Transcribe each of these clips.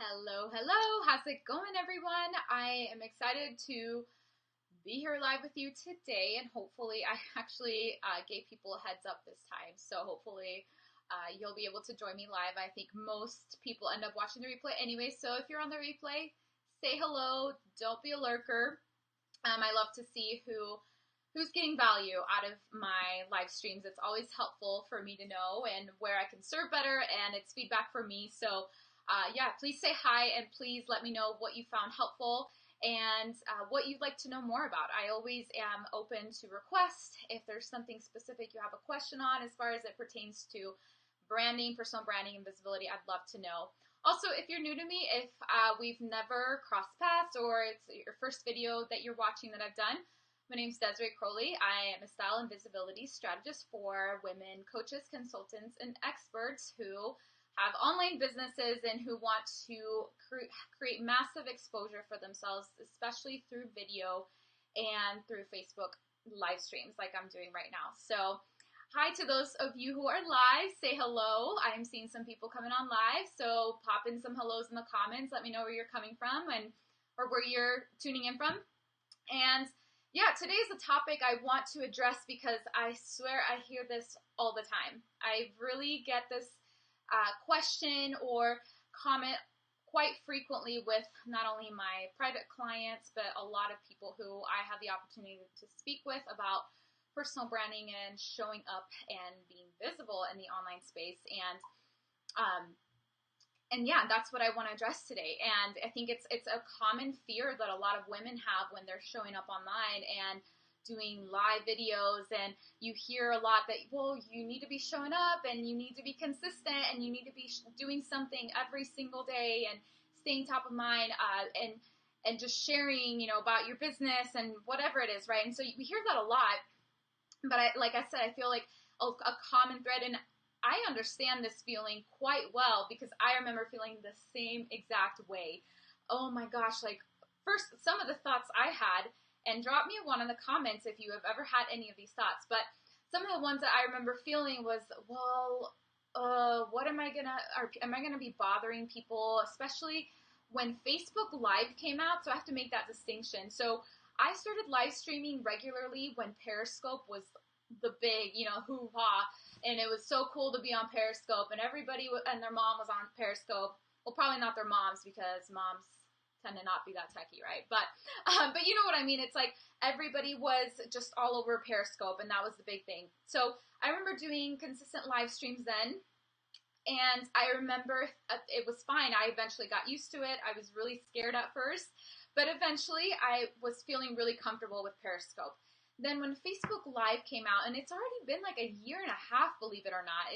Hello, hello. How's it going, everyone? I am excited to be here live with you today, and hopefully, I actually gave people a heads up this time. So, hopefully, you'll be able to join me live. I think most people end up watching the replay anyway. So, if you're on the replay, say hello. Don't be a lurker. I love to see who's getting value out of my live streams. It's always helpful for me to know and where I can serve better, and it's feedback for me. So, yeah, please say hi and please let me know what you found helpful and what you'd like to know more about. I always am open to requests. If there's something specific you have a question on as far as it pertains to branding, personal branding, and visibility, I'd love to know. Also, if you're new to me, if we've never crossed paths or it's your first video that you're watching that I've done, my name's Desiree Crowley. I am a style and visibility strategist for women coaches, consultants, and experts who have online businesses and who want to create massive exposure for themselves, especially through video and through Facebook live streams like I'm doing right now. So hi to those of you who are live. Say hello. I'm seeing some people coming on live, so pop in some hellos in the comments. Let me know where you're coming from or where you're tuning in from. And yeah, today is a topic I want to address because I swear I hear this all the time. I really get this question or comment quite frequently with not only my private clients, but a lot of people who I have the opportunity to speak with about personal branding and showing up and being visible in the online space. And yeah, that's what I want to address today. And I think it's a common fear that a lot of women have when they're showing up online and doing live videos, and you hear a lot that, well, you need to be showing up and you need to be consistent and you need to be doing something every single day and staying top of mind and just sharing, about your business and whatever it is, right? And so we hear that a lot, but like I said, I feel like a common thread, and I understand this feeling quite well because I remember feeling the same exact way. Oh my gosh, like first, some of the thoughts I had, and drop me one in the comments if you have ever had any of these thoughts. But some of the ones that I remember feeling was, well, what am I gonna be bothering people, especially when Facebook Live came out? So I have to make that distinction. So I started live streaming regularly when Periscope was the big, hoo-ha, and it was so cool to be on Periscope, and everybody and their mom was on Periscope. Well, probably not their moms, because moms tend to not be that techie, right? But you know what I mean. It's like everybody was just all over Periscope, and that was the big thing. So I remember doing consistent live streams then, and I remember it was fine. I eventually got used to it. I was really scared at first, but eventually I was feeling really comfortable with Periscope. Then when Facebook Live came out, and it's already been like a year and a half, believe it or not,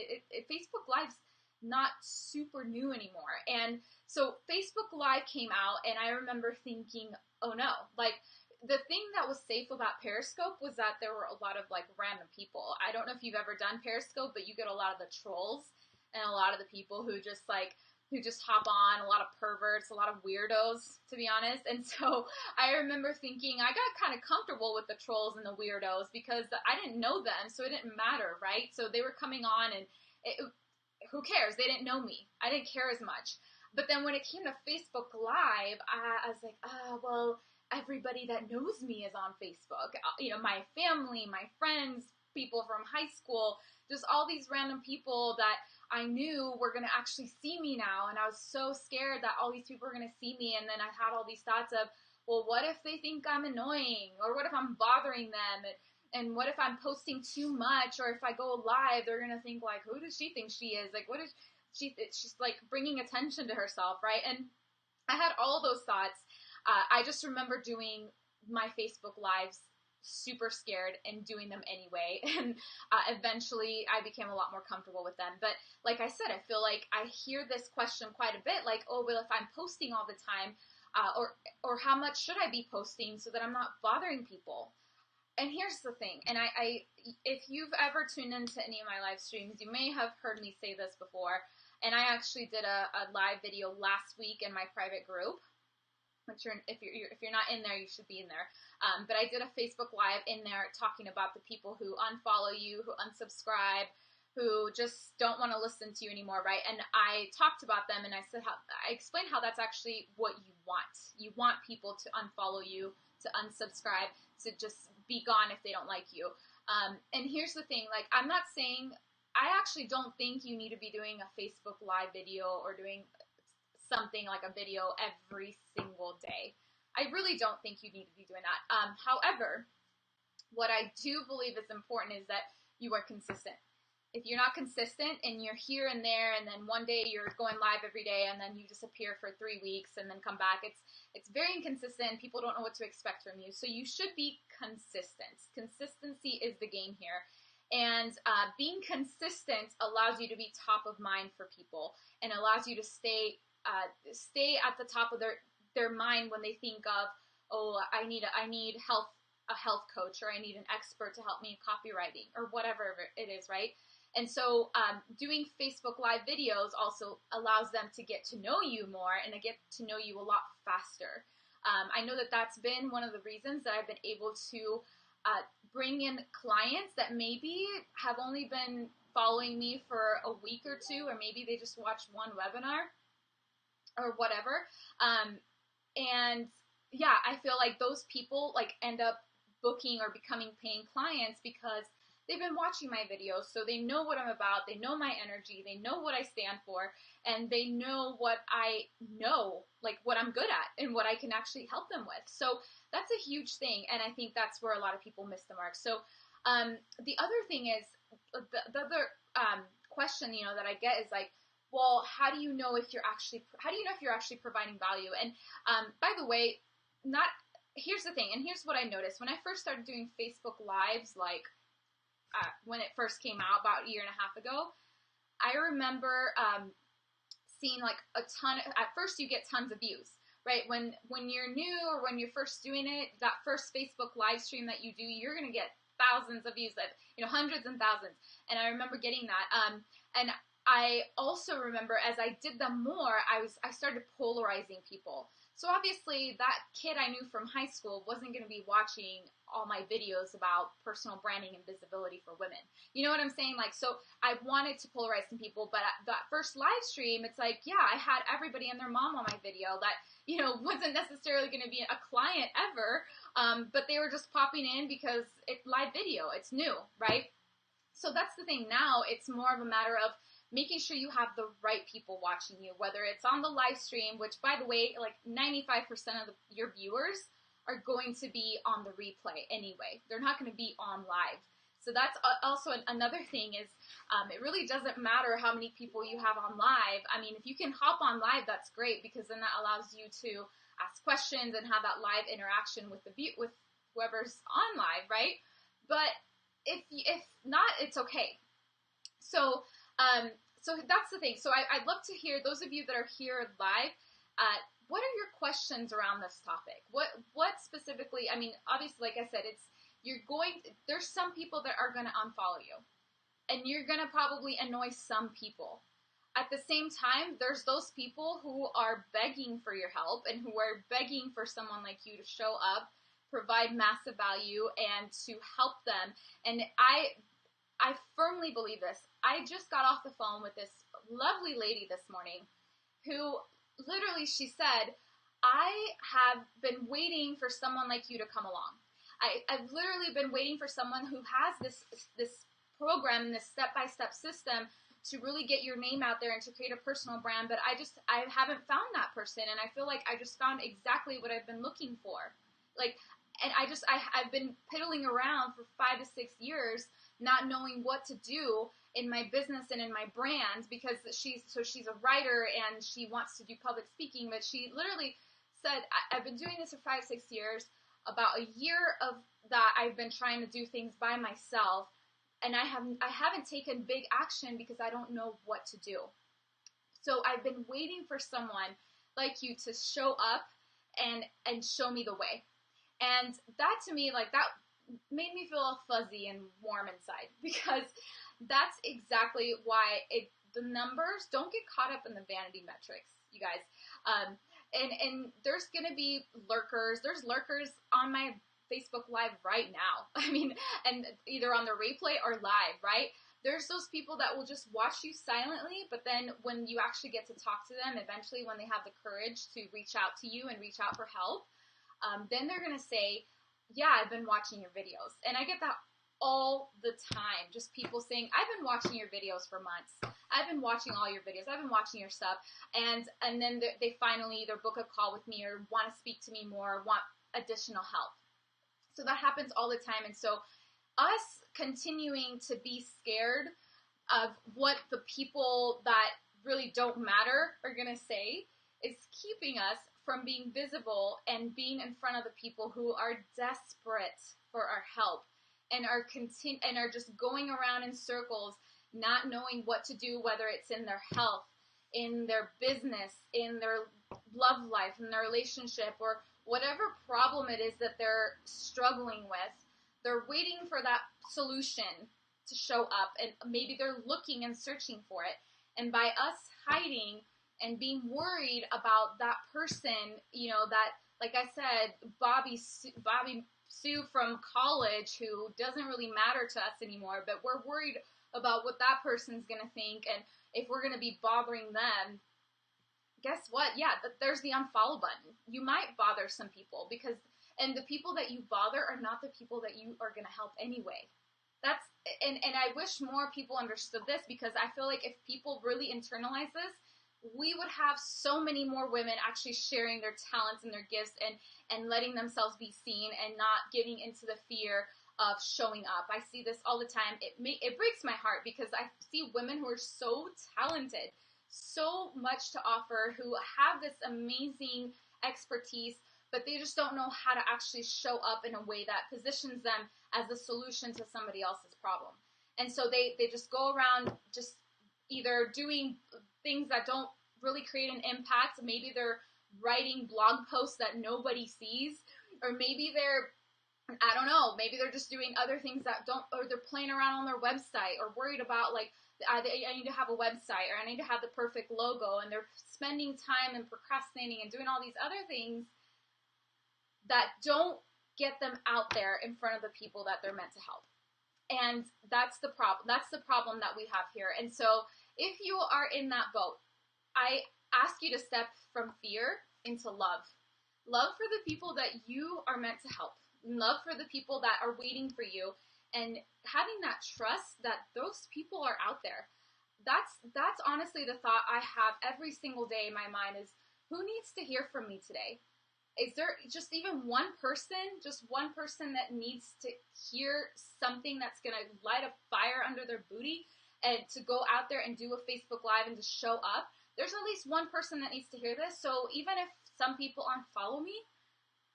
Facebook Live's not super new anymore. And so Facebook Live came out, and I remember thinking, oh no, like the thing that was safe about Periscope was that there were a lot of like random people. I don't know if you've ever done Periscope, but you get a lot of the trolls and a lot of the people who just hop on, a lot of perverts, a lot of weirdos, to be honest. And so I remember thinking I got kind of comfortable with the trolls and the weirdos because I didn't know them, so it didn't matter, right? So they were coming on, and who cares? They didn't know me. I didn't care as much. But then when it came to Facebook Live, I was like, well, everybody that knows me is on Facebook. My family, my friends, people from high school, just all these random people that I knew were going to actually see me now. And I was so scared that all these people were going to see me. And then I had all these thoughts of, well, what if they think I'm annoying? Or what if I'm bothering them? And what if I'm posting too much? Or if I go live, they're going to think, like, who does she think she is? Like, what is she? She's like bringing attention to herself, right? And I had all those thoughts. I just remember doing my Facebook Lives super scared and doing them anyway. And eventually I became a lot more comfortable with them. But like I said, I feel like I hear this question quite a bit, like, oh, well, if I'm posting all the time, or how much should I be posting so that I'm not bothering people? And here's the thing, and I if you've ever tuned into any of my live streams, you may have heard me say this before, and I actually did a live video last week in my private group, which if you're not in there, you should be in there. But I did a Facebook Live in there talking about the people who unfollow you, who unsubscribe, who just don't want to listen to you anymore, right? And I talked about them, and I said, I explained how that's actually what you want. You want people to unfollow you, to unsubscribe, to just be gone if they don't like you. And here's the thing, like, I'm not saying, I actually don't think you need to be doing a Facebook Live video or doing something like a video every single day. I really don't think you need to be doing that. However, what I do believe is important is that you are consistent. If you're not consistent and you're here and there, and then one day you're going live every day and then you disappear for 3 weeks and then come back, it's very inconsistent. People don't know what to expect from you. So you should be consistent. Consistency is the game here. And being consistent allows you to be top of mind for people and allows you to stay at the top of their mind when they think of, oh, I need a health coach, or I need an expert to help me in copywriting, or whatever it is, right? And so doing Facebook Live videos also allows them to get to know you more and to get to know you a lot faster. I know that that's been one of the reasons that I've been able to bring in clients that maybe have only been following me for a week or two, or maybe they just watched one webinar or whatever. And yeah, I feel like those people like end up booking or becoming paying clients because they've been watching my videos, so they know what I'm about, they know my energy, they know what I stand for, and they know what I know, like what I'm good at and what I can actually help them with. So that's a huge thing, and I think that's where a lot of people miss the mark. So the other thing is, the other question, that I get is like, well, how do you know if you're actually providing value? And by the way, here's the thing, and here's what I noticed. When I first started doing Facebook Lives, like when it first came out about a year and a half ago, I remember seeing like a ton. At first, you get tons of views, right? When you're new or when you're first doing it, that first Facebook live stream that you do, you're gonna get thousands of views, hundreds and thousands. And I remember getting that. And I also remember as I did them more, I started polarizing people. So obviously that kid I knew from high school wasn't going to be watching all my videos about personal branding and visibility for women. You know what I'm saying? Like, so I wanted to polarize some people, but at that first live stream, it's like, yeah, I had everybody and their mom on my video that, wasn't necessarily going to be a client ever, but they were just popping in because it's live video. It's new, right? So that's the thing. Now it's more of a matter of making sure you have the right people watching you, whether it's on the live stream, which, by the way, like 95% of your viewers are going to be on the replay anyway. They're not going to be on live. So that's also another thing is it really doesn't matter how many people you have on live. I mean, if you can hop on live, that's great, because then that allows you to ask questions and have that live interaction with with whoever's on live, right? But if not, it's okay. So that's the thing. So I'd love to hear, those of you that are here live, what are your questions around this topic? What specifically, I mean, obviously, like I said, there's some people that are going to unfollow you, and you're going to probably annoy some people. At the same time, there's those people who are begging for your help and who are begging for someone like you to show up, provide massive value, and to help them. And I firmly believe this. I just got off the phone with this lovely lady this morning who literally, she said, I have been waiting for someone like you to come along. I've literally been waiting for someone who has this program and this step-by-step system to really get your name out there and to create a personal brand, but I haven't found that person, and I feel like I just found exactly what I've been looking for. And I've been piddling around for 5 to 6 years, not knowing what to do in my business and in my brand, because she's a writer and she wants to do public speaking, but she literally said, I've been doing this for 5, 6 years. About a year of that, I've been trying to do things by myself, and I haven't taken big action because I don't know what to do. So I've been waiting for someone like you to show up and show me the way. And that, to me, like, that made me feel all fuzzy and warm inside, because that's exactly why the numbers, don't get caught up in the vanity metrics, you guys. And there's going to be lurkers. There's lurkers on my Facebook Live right now. I mean, and either on the replay or live, right? There's those people that will just watch you silently, but then when you actually get to talk to them, eventually when they have the courage to reach out to you and reach out for help, then they're going to say, yeah, I've been watching your videos. And I get that all the time. Just people saying, I've been watching your videos for months. I've been watching all your videos. I've been watching your stuff. And then they finally either book a call with me or want to speak to me more, want additional help. So that happens all the time. And so us continuing to be scared of what the people that really don't matter are going to say is keeping us from being visible and being in front of the people who are desperate for our help and are just going around in circles, not knowing what to do, whether it's in their health, in their business, in their love life, in their relationship, or whatever problem it is that they're struggling with. They're waiting for that solution to show up, and maybe they're looking and searching for it. And by us hiding and being worried about that person, that, like I said, Bobby Sue from college, who doesn't really matter to us anymore, but we're worried about what that person's going to think, and if we're going to be bothering them, guess what? Yeah, there's the unfollow button. You might bother some people and the people that you bother are not the people that you are going to help anyway. And I wish more people understood this, because I feel like if people really internalize this, we would have so many more women actually sharing their talents and their gifts and letting themselves be seen and not getting into the fear of showing up. I see this all the time. It breaks my heart, because I see women who are so talented, so much to offer, who have this amazing expertise, but they just don't know how to actually show up in a way that positions them as a solution to somebody else's problem. And so they just go around just either doing things that don't really create an impact. Maybe they're writing blog posts that nobody sees, or maybe I don't know, maybe they're just doing other things that or they're playing around on their website, or worried about, like, I need to have a website, or I need to have the perfect logo, and they're spending time and procrastinating and doing all these other things that don't get them out there in front of the people that they're meant to help. And that's the problem. That's the problem that we have here. And so if you are in that boat, I ask you to step from fear into love. Love for the people that you are meant to help. Love for the people that are waiting for you, and having that trust that those people are out there. That's honestly the thought I have every single day in my mind is, who needs to hear from me today? Is there just even one person that needs to hear something that's going to light a fire under their booty and to go out there and do a Facebook Live and to show up? There's at least one person that needs to hear this. So even if some people unfollow me,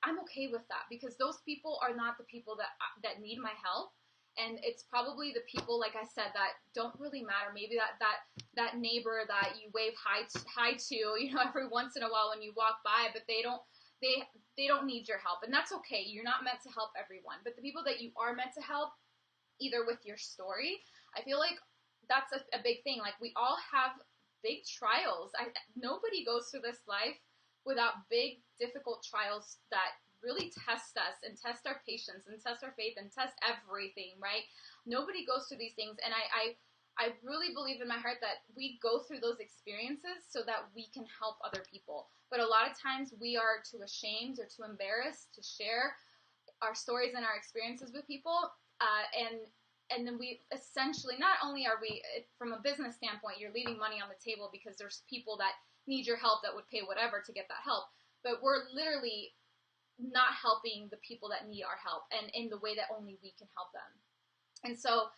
I'm okay with that, because those people are not the people that need my help. And it's probably the people, like I said, that don't really matter. Maybe that neighbor that you wave hi to, every once in a while when you walk by, but they don't need your help. And that's okay. You're not meant to help everyone. But the people that you are meant to help, either with your story, I feel like that's a big thing. Like, we all have big trials. Nobody goes through this life without big, difficult trials that really test us and test our patience and test our faith and test everything, right? Nobody goes through these things. And I really believe in my heart that we go through those experiences so that we can help other people. But a lot of times we are too ashamed or too embarrassed to share our stories and our experiences with people. And then we essentially, not only are we, from a business standpoint, you're leaving money on the table because there's people that need your help that would pay whatever to get that help. But we're literally not helping the people that need our help, and in the way that only we can help them. And so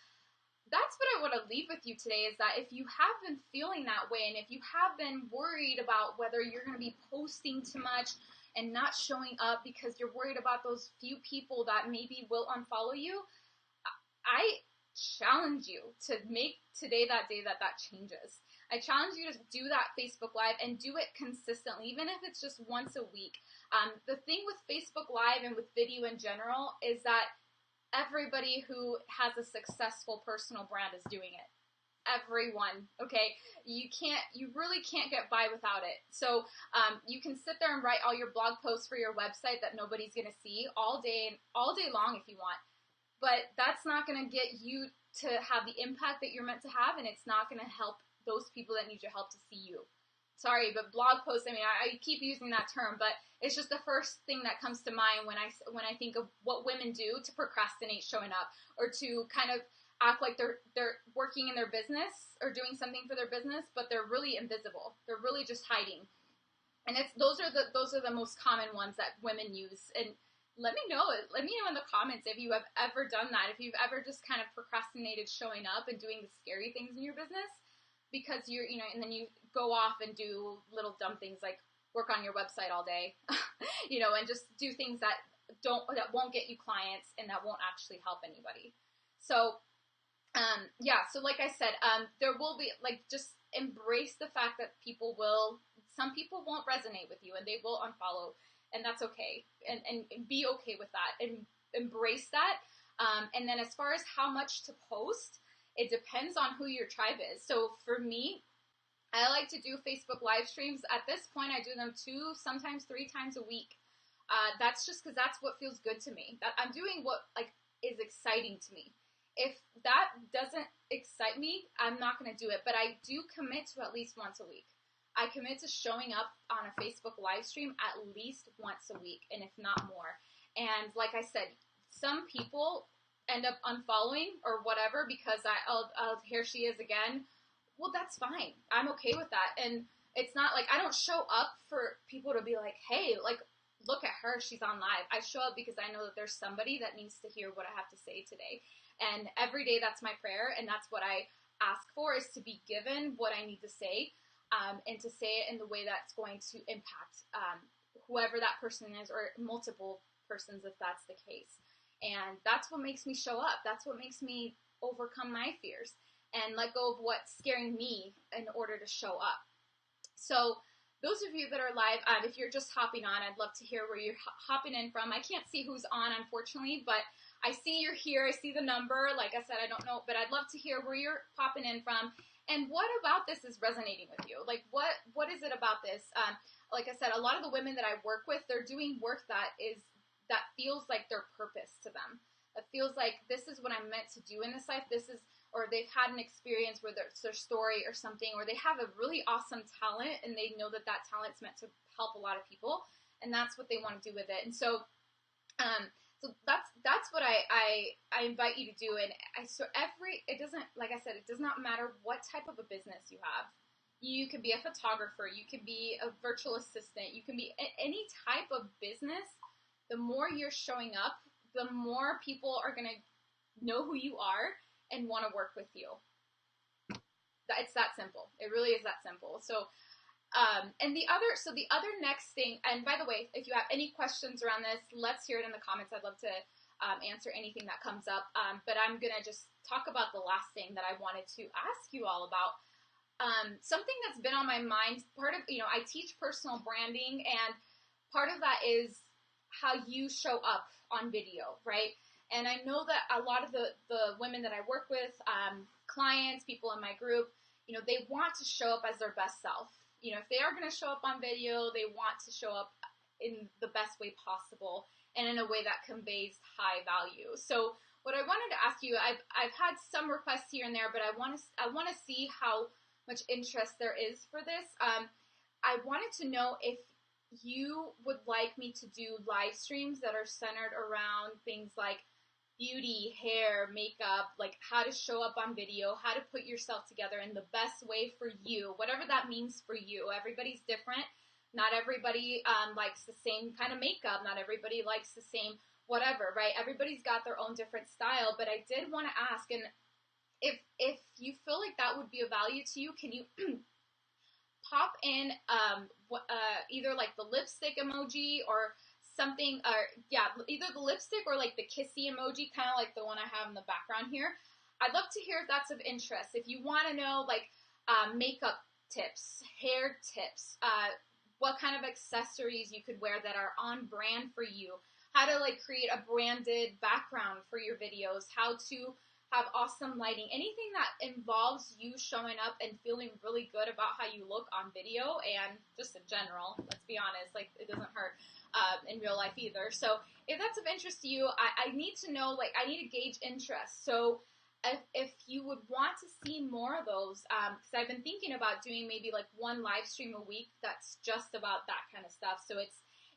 that's what I want to leave with you today, is that if you have been feeling that way, and if you have been worried about whether you're going to be posting too much and not showing up because you're worried about those few people that maybe will unfollow you, I challenge you to make today that day that changes. I challenge you to do that Facebook Live and do it consistently, even if it's just once a week. The thing with Facebook Live and with video in general is that everybody who has a successful personal brand is doing it. Everyone, okay? You really can't get by without it. So you can sit there and write all your blog posts for your website that nobody's going to see all day long if you want. But that's not going to get you to have the impact that you're meant to have, and it's not going to help those people that need your help to see you. Sorry, but blog posts, I mean, I keep using that term, but it's just the first thing that comes to mind when I think of what women do to procrastinate showing up, or to kind of act like they're working in their business or doing something for their business, but they're really invisible. They're really just hiding. And those are the most common ones that women use. And let me know in the comments if you have ever done that, if you've ever just kind of procrastinated showing up and doing the scary things in your business, because and then you go off and do little dumb things like work on your website all day, and just do things that won't get you clients and that won't actually help anybody. So, so like I said, there will be, just embrace the fact that some people won't resonate with you and they will unfollow, and that's okay. And be okay with that and embrace that. And then as far as how much to post, it depends on who your tribe is. So for me, I like to do Facebook live streams. At this point, I do them 2, sometimes 3 times a week. That's just because that's what feels good to me. That I'm doing what is exciting to me. If that doesn't excite me, I'm not going to do it. But I do commit to at least once a week. I commit to showing up on a Facebook live stream at least once a week, and if not more. And like I said, some people end up unfollowing or whatever because I'll here she is again. Well, that's fine. I'm okay with that. And it's not like I don't show up for people to be like, hey, look at her, she's on live. I show up because I know that there's somebody that needs to hear what I have to say today. And every day that's my prayer, and that's what I ask for, is to be given what I need to say, and to say it in the way that's going to impact whoever that person is, or multiple persons if that's the case. And that's what makes me show up. That's what makes me overcome my fears and let go of what's scaring me in order to show up. So those of you that are live, if you're just hopping on, I'd love to hear where you're hopping in from. I can't see who's on, unfortunately, but I see you're here. I see the number. Like I said, I don't know, but I'd love to hear where you're popping in from. And what about this is resonating with you? What is it about this? Like I said, a lot of the women that I work with, they're doing work that feels like their purpose to them. It feels like this is what I'm meant to do in this life. Or they've had an experience where it's their story or something, or they have a really awesome talent and they know that talent's meant to help a lot of people, and that's what they want to do with it. And so, that's what I invite you to do. And it doesn't, like I said, it does not matter what type of a business you have. You can be a photographer, you can be a virtual assistant, you can be any type of business. The more you're showing up, the more people are going to know who you are and want to work with you. It's that simple. It really is that simple. So, and the other next thing, and by the way, if you have any questions around this, let's hear it in the comments. I'd love to answer anything that comes up. But I'm going to just talk about the last thing that I wanted to ask you all about. Something that's been on my mind, I teach personal branding, and part of that is how you show up on video, right? And I know that a lot of the women that I work with, clients, people in my group, they want to show up as their best self. If they are going to show up on video, they want to show up in the best way possible and in a way that conveys high value. So what I wanted to ask you, I've had some requests here and there, but I want to see how much interest there is for this. I wanted to know if you would like me to do live streams that are centered around things like beauty, hair, makeup, like how to show up on video, how to put yourself together in the best way for you, whatever that means for you. Everybody's different. Not everybody likes the same kind of makeup. Not everybody likes the same whatever, right? Everybody's got their own different style, but I did want to ask, and if you feel like that would be of value to you, can you pop in either like the lipstick emoji or something, either the lipstick or like the kissy emoji, kind of like the one I have in the background here. I'd love to hear if that's of interest. If you want to know makeup tips, hair tips, what kind of accessories you could wear that are on brand for you, how to create a branded background for your videos, how to have awesome lighting, anything that involves you showing up and feeling really good about how you look on video and just in general, let's be honest, it doesn't hurt in real life either. So if that's of interest to you, I need to know, I need to gauge interest. So if you would want to see more of those, because I've been thinking about doing maybe like one live stream a week that's just about that kind of stuff. So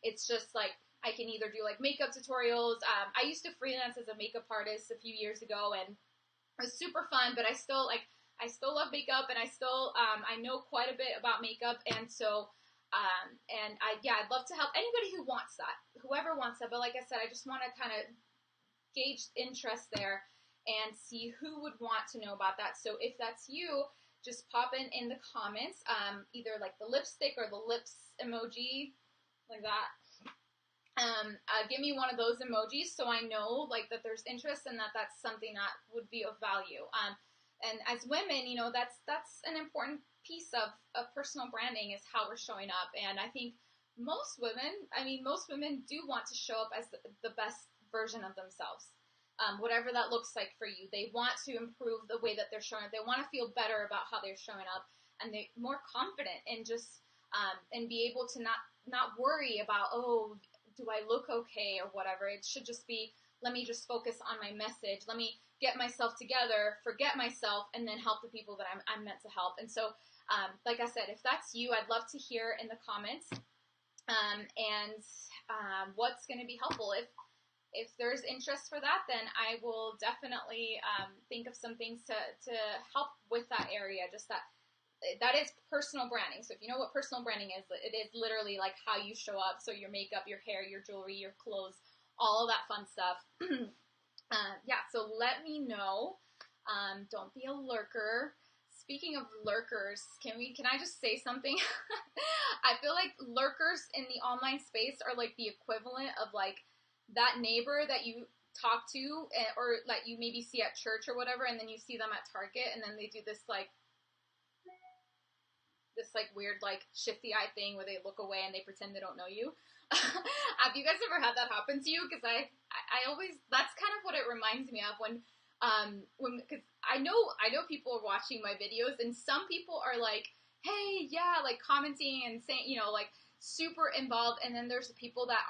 it's just like I can either do like makeup tutorials. I used to freelance as a makeup artist a few years ago, and it was super fun. But I still love makeup, and I still I know quite a bit about makeup, and so. I'd love to help anybody who wants that, whoever wants that. But like I said, I just want to kind of gauge interest there and see who would want to know about that. So if that's you, just pop in the comments, either like the lipstick or the lips emoji, like that. Give me one of those emojis so I know like that there's interest and that that's something that would be of value. And as women, you know, that's an important piece of personal branding is how we're showing up. And I think most women do want to show up as the best version of themselves. Whatever that looks like for you. They want to improve the way that they're showing up. They want to feel better about how they're showing up, and they're more confident and just and be able to not worry about, oh, do I look okay or whatever. It should just be, let me just focus on my message. Let me get myself together, forget myself, and then help the people that I'm meant to help. And so, like I said, if that's you, I'd love to hear in the comments what's going to be helpful. If there's interest for that, then I will definitely think of some things to help with that area. Just that is personal branding. So if you know what personal branding is, it is literally like how you show up. So your makeup, your hair, your jewelry, your clothes, all of that fun stuff. So let me know. Don't be a lurker. Speaking of lurkers, can I just say something? I feel like lurkers in the online space are like the equivalent of like that neighbor that you talk to or that you maybe see at church or whatever, and then you see them at Target, and then they do this weird like shifty eye thing where they look away and they pretend they don't know you. Have you guys ever had that happen to you? Because I always, that's kind of what it reminds me of when because I know people are watching my videos, and some people are like, hey, yeah, like commenting and saying, you know, like super involved, and then there's the people that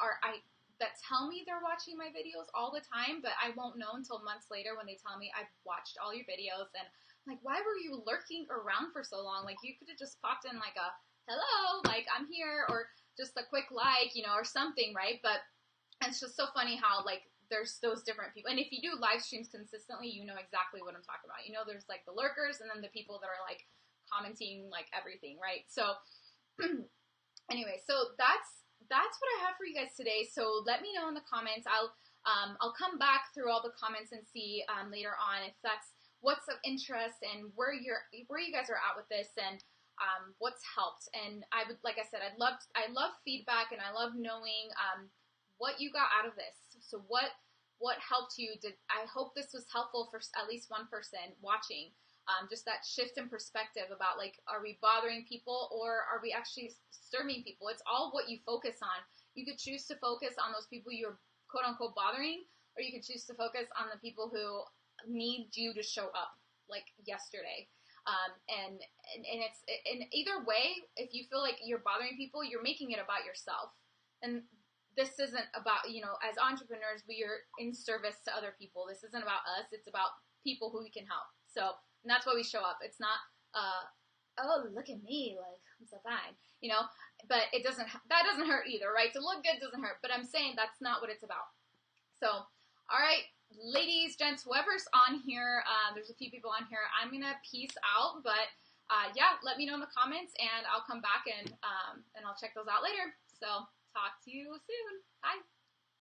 tell me they're watching my videos all the time, but I won't know until months later when they tell me I've watched all your videos, and I'm like, why were you lurking around for so long? Like, you could have just popped in like a, hello, like, I'm here, or just a quick like, you know, or something, right? But it's just so funny how, like, there's those different people. And if you do live streams consistently, you know exactly what I'm talking about. You know, there's, like, the lurkers and then the people that are, like, commenting, like, everything, right? So, anyway, so that's what I have for you guys today. So let me know in the comments. I'll come back through all the comments and see later on if that's what's of interest and where you guys are at with this and what's helped. And I would, like I said, I love feedback, and I love knowing what you got out of this. So what helped you? I hope this was helpful for at least one person watching. Just that shift in perspective about, like, are we bothering people or are we actually serving people? It's all what you focus on. You could choose to focus on those people you're quote unquote bothering, or you could choose to focus on the people who need you to show up, like yesterday. And it's in either way. If you feel like you're bothering people, you're making it about yourself. And this isn't about, you know, as entrepreneurs, we are in service to other people. This isn't about us. It's about people who we can help. So, and that's why we show up. It's not, oh, look at me, like, I'm so fine, you know, but that doesn't hurt either, right? To look good doesn't hurt, but I'm saying that's not what it's about. So, all right, ladies, gents, whoever's on here, there's a few people on here. I'm going to peace out, but let me know in the comments, and I'll come back and I'll check those out later. So, talk to you soon. Bye.